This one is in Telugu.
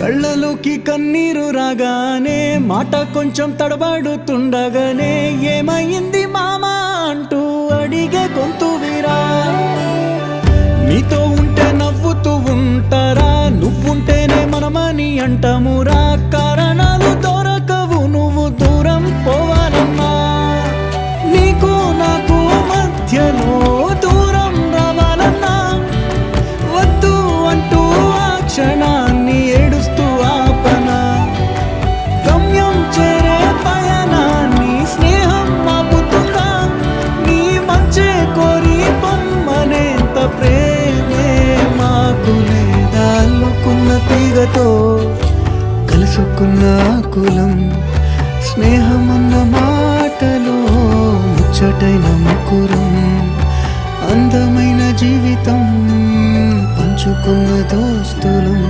కళ్ళలోకి కన్నీరు రాగానే మాట కొంచెం తడబడుతుండగానే ఏమైంది మామా అంటూ అడిగే గొంతు వీరా. నీతో ఉంటే నవ్వుతూ ఉంటారా, నువ్వుంటేనే మనమని అంటామురా. కారణాలు దొరకవు నువ్వు దూరం పోవాలన్నా, నీకు నాకు మధ్యలో దూరం రావాలన్నా. వద్దు అంటూ ఆ క్షణాన్ని ఏడుస్తూ ఆపనా. గమ్యం చేరే పయనాన్ని స్నేహం ఆపుతుందా. నీ మంచే కోరి పొమ్మనేంత ప్రేమే మాకు లేదా. అల్లుకున్న తీగతో కలుసుకున్న కులం, స్నేహమన్న మాటలో ముచ్చటైన ముకురం. అందమైన జీవితం పంచుకున్న దోస్తులం.